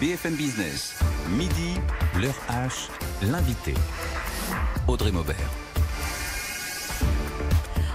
BFM Business, midi, l'heure H, l'invité. Audrey Maubert.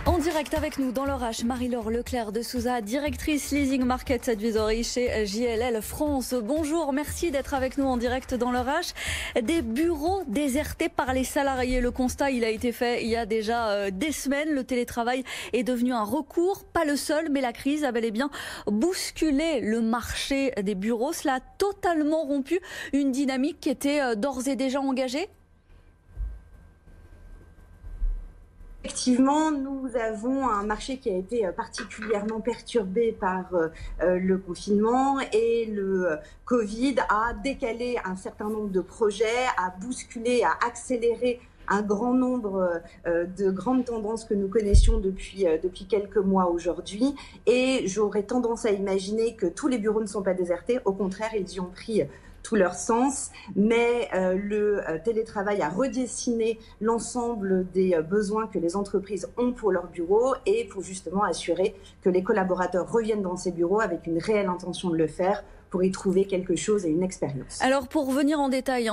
En direct avec nous dans l'heure H, Marie-Laure Leclerc de Souza, directrice Leasing Market Advisory chez JLL France. Bonjour, merci d'être avec nous en direct dans l'heure H. Des bureaux désertés par les salariés. Le constat, il a été fait il y a déjà des semaines. Le télétravail est devenu un recours, pas le seul, mais la crise a bel et bien bousculé le marché des bureaux. Cela a totalement rompu une dynamique qui était d'ores et déjà engagée. Effectivement, nous avons un marché qui a été particulièrement perturbé par le confinement et le Covid a décalé un certain nombre de projets, a bousculé, a accéléré un grand nombre de grandes tendances que nous connaissions depuis quelques mois aujourd'hui. Et j'aurais tendance à imaginer que tous les bureaux ne sont pas désertés. Au contraire, ils y ont pris tout leur sens, mais le télétravail a redessiné l'ensemble des besoins que les entreprises ont pour leurs bureaux et pour justement assurer que les collaborateurs reviennent dans ces bureaux avec une réelle intention de le faire pour y trouver quelque chose et une expérience. Alors pour revenir en détail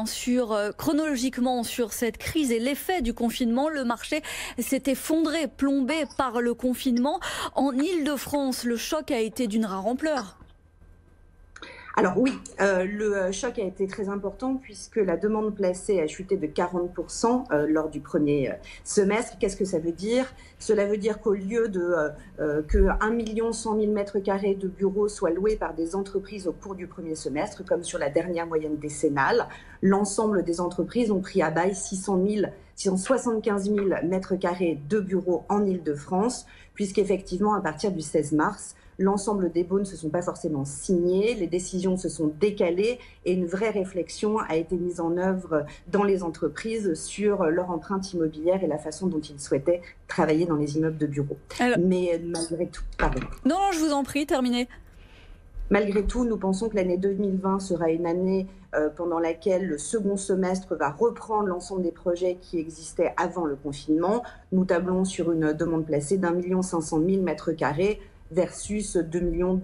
chronologiquement sur cette crise et l'effet du confinement, le marché s'est effondré, plombé par le confinement. En Île-de-France, le choc a été d'une rare ampleur. Alors oui, le choc a été très important puisque la demande placée a chuté de 40% lors du premier semestre. Qu'est-ce que ça veut dire? Cela veut dire qu'au lieu de que 1 100 000 m² de bureaux soient loués par des entreprises au cours du premier semestre, comme sur la dernière moyenne décennale, l'ensemble des entreprises ont pris à bail 675 000 m² de bureaux en Île-de-France, puisqu'effectivement, à partir du 16 mars, l'ensemble des baux ne se sont pas forcément signés, les décisions se sont décalées et une vraie réflexion a été mise en œuvre dans les entreprises sur leur empreinte immobilière et la façon dont ils souhaitaient travailler dans les immeubles de bureaux. Alors, mais malgré tout, pardon. Non, je vous en prie, terminez. Malgré tout, nous pensons que l'année 2020 sera une année pendant laquelle le second semestre va reprendre l'ensemble des projets qui existaient avant le confinement. Nous tablons sur une demande placée d'1 500 000 m² versus 2 millions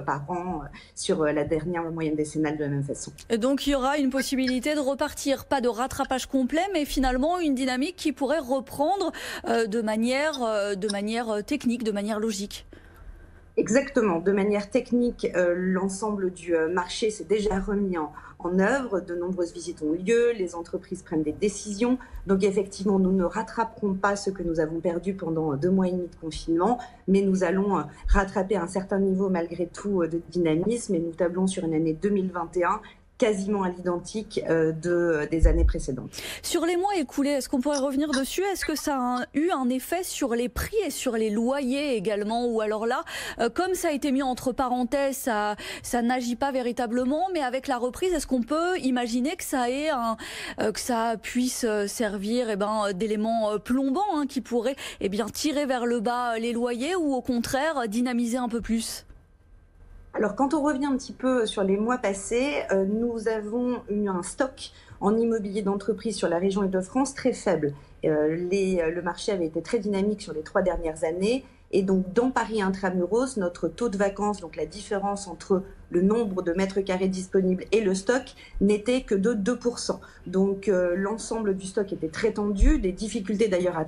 par an sur la dernière moyenne décennale de la même façon. Et donc il y aura une possibilité de repartir, pas de rattrapage complet, mais finalement une dynamique qui pourrait reprendre de manière technique, de manière logique. Exactement. De manière technique, l'ensemble du marché s'est déjà remis en œuvre. De nombreuses visites ont eu lieu, les entreprises prennent des décisions. Donc effectivement, nous ne rattraperons pas ce que nous avons perdu pendant 2 mois et demi de confinement, mais nous allons rattraper un certain niveau malgré tout de dynamisme et nous tablons sur une année 2021 quasiment à l'identique des années précédentes. Sur les mois écoulés, est-ce qu'on pourrait revenir dessus? Est-ce que ça a eu un effet sur les prix et sur les loyers également? Ou alors là, comme ça a été mis entre parenthèses, ça n'agit pas véritablement, mais avec la reprise, est-ce qu'on peut imaginer que ça puisse servir d'élément plombant qui pourrait tirer vers le bas les loyers ou au contraire dynamiser un peu plus? Alors, quand on revient un petit peu sur les mois passés, nous avons eu un stock en immobilier d'entreprise sur la région Île-de-France très faible. Le marché avait été très dynamique sur les 3 dernières années. Et donc, dans Paris Intramuros, notre taux de vacances, donc la différence entre le nombre de m² disponibles et le stock, n'était que de 2%. Donc, l'ensemble du stock était très tendu, des difficultés d'ailleurs à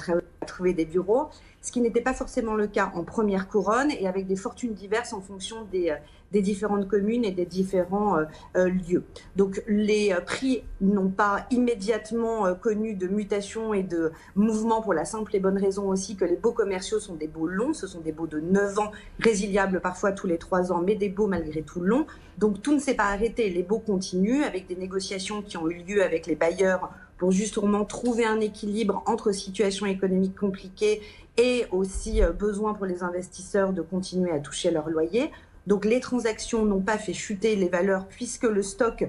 trouver des bureaux, ce qui n'était pas forcément le cas en première couronne et avec des fortunes diverses en fonction des différentes communes et des différents lieux. Donc, les prix n'ont pas immédiatement connu de mutation et de mouvement pour la simple et bonne raison aussi que les baux commerciaux sont des baux longs. Ce sont des baux de 9 ans, résiliables parfois tous les 3 ans, mais des baux malgré tout longs. Donc tout ne s'est pas arrêté, les baux continuent avec des négociations qui ont eu lieu avec les bailleurs pour justement trouver un équilibre entre situation économique compliquée et aussi besoin pour les investisseurs de continuer à toucher leur loyer. Donc les transactions n'ont pas fait chuter les valeurs puisque le stock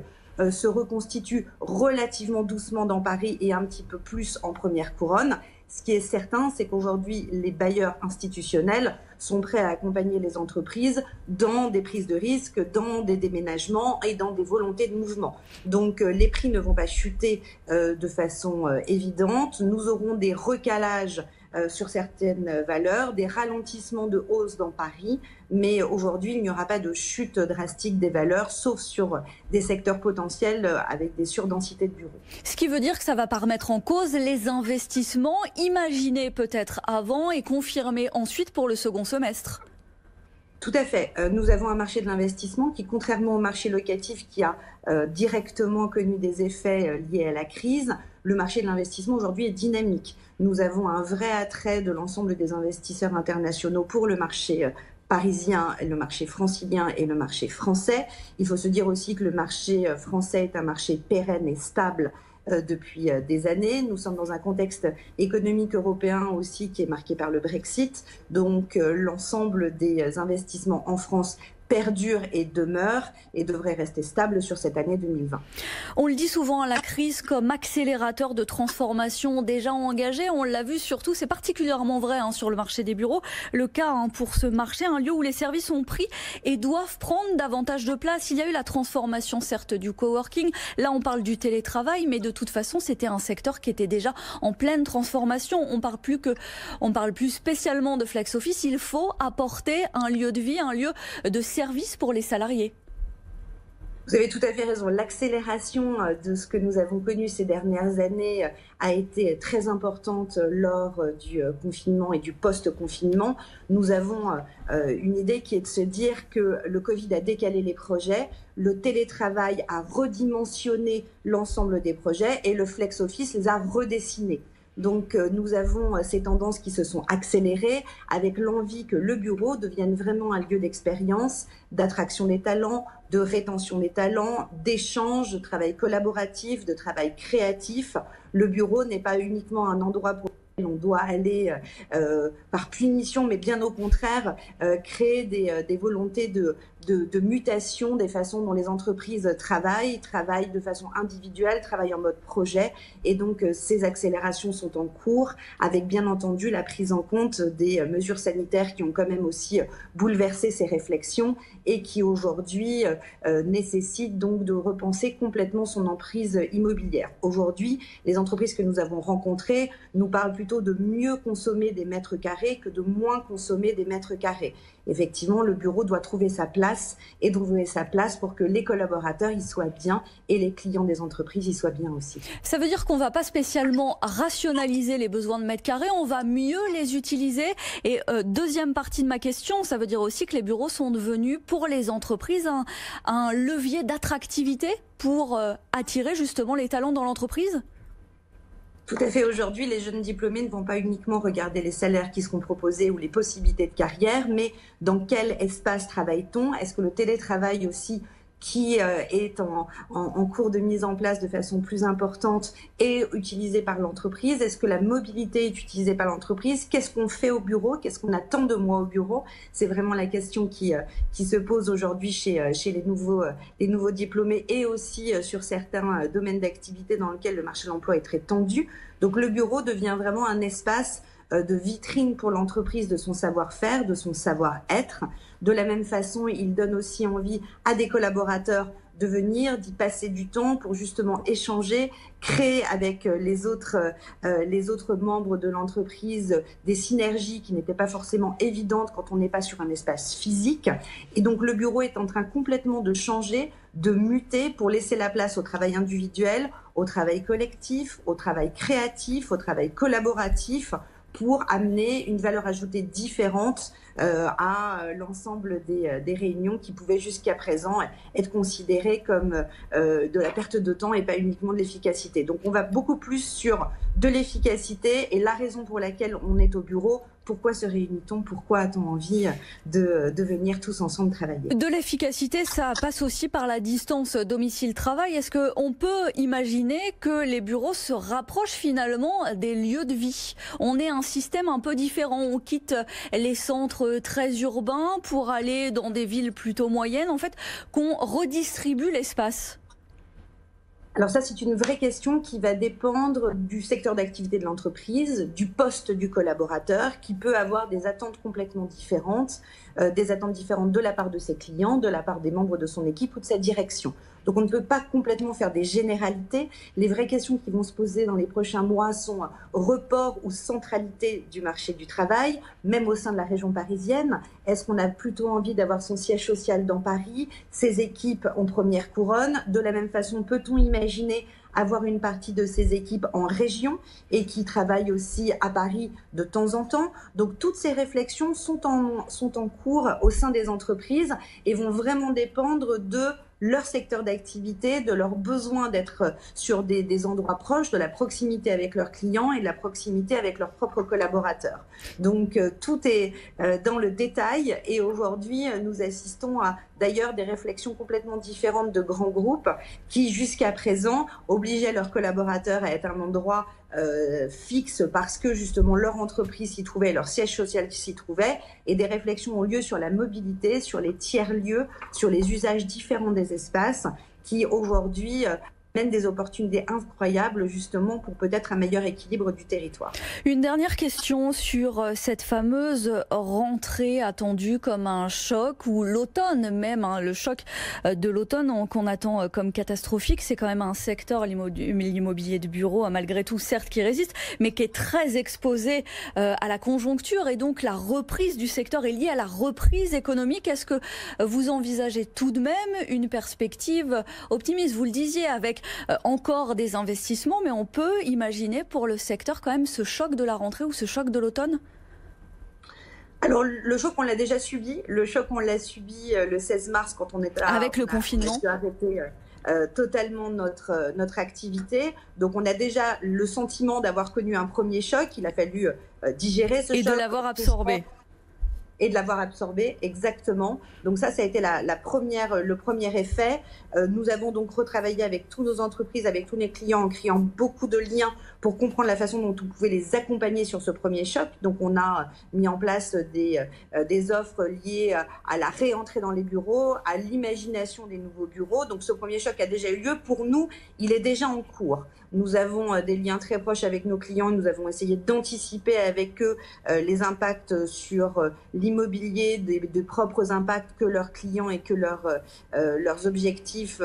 se reconstitue relativement doucement dans Paris et un petit peu plus en première couronne. Ce qui est certain, c'est qu'aujourd'hui, les bailleurs institutionnels sont prêts à accompagner les entreprises dans des prises de risques, dans des déménagements et dans des volontés de mouvement. Donc, les prix ne vont pas chuter de façon évidente. Nous aurons des recalages sur certaines valeurs, des ralentissements de hausse dans Paris, mais aujourd'hui, il n'y aura pas de chute drastique des valeurs, sauf sur des secteurs potentiels avec des surdensités de bureaux. Ce qui veut dire que ça ne va pas remettre en cause les investissements imaginés peut-être avant et confirmés ensuite pour le second semestre. Tout à fait. Nous avons un marché de l'investissement qui, contrairement au marché locatif qui a directement connu des effets liés à la crise, le marché de l'investissement aujourd'hui est dynamique. Nous avons un vrai attrait de l'ensemble des investisseurs internationaux pour le marché parisien, le marché francilien et le marché français. Il faut se dire aussi que le marché français est un marché pérenne et stable depuis des années. Nous sommes dans un contexte économique européen aussi qui est marqué par le Brexit. Donc l'ensemble des investissements en France perdure et demeure et devrait rester stable sur cette année 2020. On le dit souvent, la crise comme accélérateur de transformation déjà engagée. On l'a vu surtout, c'est particulièrement vrai sur le marché des bureaux. Le cas pour ce marché, un lieu où les services ont pris et doivent prendre davantage de place. Il y a eu la transformation certes du coworking. Là, on parle du télétravail, mais de toute façon, c'était un secteur qui était déjà en pleine transformation. On parle plus spécialement de flex office. Il faut apporter un lieu de vie, un lieu de service pour les salariés. Vous avez tout à fait raison. L'accélération de ce que nous avons connu ces dernières années a été très importante lors du confinement et du post-confinement. Nous avons une idée qui est de se dire que le Covid a décalé les projets, le télétravail a redimensionné l'ensemble des projets et le flex office les a redessinés. Donc nous avons ces tendances qui se sont accélérées avec l'envie que le bureau devienne vraiment un lieu d'expérience, d'attraction des talents, de rétention des talents, d'échange, de travail collaboratif, de travail créatif. Le bureau n'est pas uniquement un endroit pour lequel on doit aller par punition, mais bien au contraire créer des volontés de mutation des façons dont les entreprises travaillent de façon individuelle, travaillent en mode projet. Et donc, ces accélérations sont en cours avec bien entendu la prise en compte des mesures sanitaires qui ont quand même aussi bouleversé ces réflexions et qui aujourd'hui nécessitent donc de repenser complètement son emprise immobilière. Aujourd'hui, les entreprises que nous avons rencontrées nous parlent plutôt de mieux consommer des mètres carrés que de moins consommer des mètres carrés. Effectivement, le bureau doit trouver sa place et trouver sa place pour que les collaborateurs y soient bien et les clients des entreprises y soient bien aussi. Ça veut dire qu'on ne va pas spécialement rationaliser les besoins de mètres carrés, on va mieux les utiliser. Et deuxième partie de ma question, ça veut dire aussi que les bureaux sont devenus pour les entreprises un levier d'attractivité pour attirer justement les talents dans l'entreprise ? Tout à fait. Aujourd'hui, les jeunes diplômés ne vont pas uniquement regarder les salaires qui seront proposés ou les possibilités de carrière, mais dans quel espace travaille-t-on ? Est-ce que le télétravail aussi, qui est en cours de mise en place de façon plus importante, est utilisé par l'entreprise? Est-ce que la mobilité est utilisée par l'entreprise? Qu'est-ce qu'on fait au bureau? Qu'est-ce qu'on attend de moi au bureau? C'est vraiment la question qui se pose aujourd'hui chez les nouveaux diplômés et aussi sur certains domaines d'activité dans lesquels le marché de l'emploi est très tendu. Donc le bureau devient vraiment un espace de vitrine pour l'entreprise de son savoir-faire, de son savoir-être. De la même façon, il donne aussi envie à des collaborateurs de venir, d'y passer du temps pour justement échanger, créer avec les autres membres de l'entreprise des synergies qui n'étaient pas forcément évidentes quand on n'est pas sur un espace physique. Et donc le bureau est en train complètement de changer, de muter pour laisser la place au travail individuel, au travail collectif, au travail créatif, au travail collaboratif, pour amener une valeur ajoutée différente à l'ensemble des réunions qui pouvaient jusqu'à présent être considérées comme de la perte de temps et pas uniquement de l'efficacité. Donc on va beaucoup plus sur de l'efficacité et la raison pour laquelle on est au bureau. Pourquoi se réunit-on? Pourquoi a-t-on envie de venir tous ensemble travailler? De l'efficacité, ça passe aussi par la distance domicile-travail. Est-ce qu'on peut imaginer que les bureaux se rapprochent finalement des lieux de vie? On est un système un peu différent. On quitte les centres très urbains pour aller dans des villes plutôt moyennes. En fait, qu'on redistribue l'espace. Alors ça, c'est une vraie question qui va dépendre du secteur d'activité de l'entreprise, du poste du collaborateur, qui peut avoir des attentes complètement différentes. des attentes différentes de la part de ses clients, de la part des membres de son équipe ou de sa direction. Donc on ne peut pas complètement faire des généralités. Les vraies questions qui vont se poser dans les prochains mois sont report ou centralité du marché du travail, même au sein de la région parisienne. Est-ce qu'on a plutôt envie d'avoir son siège social dans Paris, ses équipes en première couronne? De la même façon, peut-on imaginer avoir une partie de ces équipes en région et qui travaillent aussi à Paris de temps en temps? Donc toutes ces réflexions sont en cours au sein des entreprises et vont vraiment dépendre de leur secteur d'activité, de leur besoin d'être sur des endroits proches, de la proximité avec leurs clients et de la proximité avec leurs propres collaborateurs. Donc tout est dans le détail et aujourd'hui nous assistons à d'ailleurs des réflexions complètement différentes de grands groupes qui jusqu'à présent obligeaient leurs collaborateurs à être à un endroit fixe parce que justement leur entreprise s'y trouvait, leur siège social s'y trouvait, et des réflexions ont lieu sur la mobilité, sur les tiers-lieux, sur les usages différents des espaces qui aujourd'hui mènent des opportunités incroyables justement pour peut-être un meilleur équilibre du territoire. Une dernière question sur cette fameuse rentrée attendue comme un choc, ou l'automne même, le choc de l'automne qu'on attend comme catastrophique. C'est quand même un secteur, l'immobilier de bureau, malgré tout certes qui résiste, mais qui est très exposé à la conjoncture, et donc la reprise du secteur est liée à la reprise économique. Est-ce que vous envisagez tout de même une perspective optimiste? Vous le disiez, avec encore des investissements, mais on peut imaginer pour le secteur quand même ce choc de la rentrée ou ce choc de l'automne? Alors le choc on l'a déjà subi, le choc on l'a subi le 16 mars quand on était avec le confinement. On a arrêté totalement notre activité, donc on a déjà le sentiment d'avoir connu un premier choc, il a fallu digérer ce choc. Et de l'avoir absorbé. Et de l'avoir absorbé, exactement. Donc ça a été le premier effet. Nous avons donc retravaillé avec toutes nos entreprises, avec tous nos clients, en créant beaucoup de liens pour comprendre la façon dont on pouvait les accompagner sur ce premier choc. Donc on a mis en place des offres liées à la réentrée dans les bureaux, à l'imagination des nouveaux bureaux. Donc ce premier choc a déjà eu lieu. Pour nous, il est déjà en cours. Nous avons des liens très proches avec nos clients. Nous avons essayé d'anticiper avec eux les impacts sur l'immobilier, des propres impacts que leurs clients et que leurs objectifs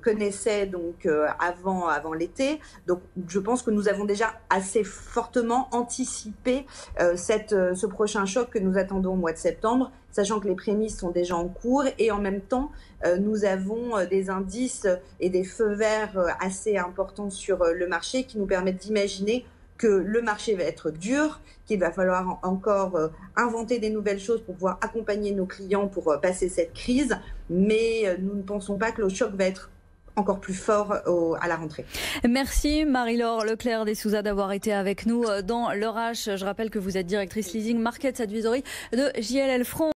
connaissaient donc avant l'été. Donc je pense que nous avons déjà assez fortement anticipé ce prochain choc que nous attendons au mois de septembre, sachant que les prémices sont déjà en cours et en même temps nous avons des indices et des feux verts assez importants sur le marché qui nous permettent d'imaginer que le marché va être dur, qu'il va falloir encore inventer des nouvelles choses pour pouvoir accompagner nos clients pour passer cette crise, mais nous ne pensons pas que le choc va être encore plus fort à la rentrée. Merci Marie-Laure Leclerc des Souza d'avoir été avec nous dans l'Heure H. Je rappelle que vous êtes directrice Leasing Markets Advisory de JLL France.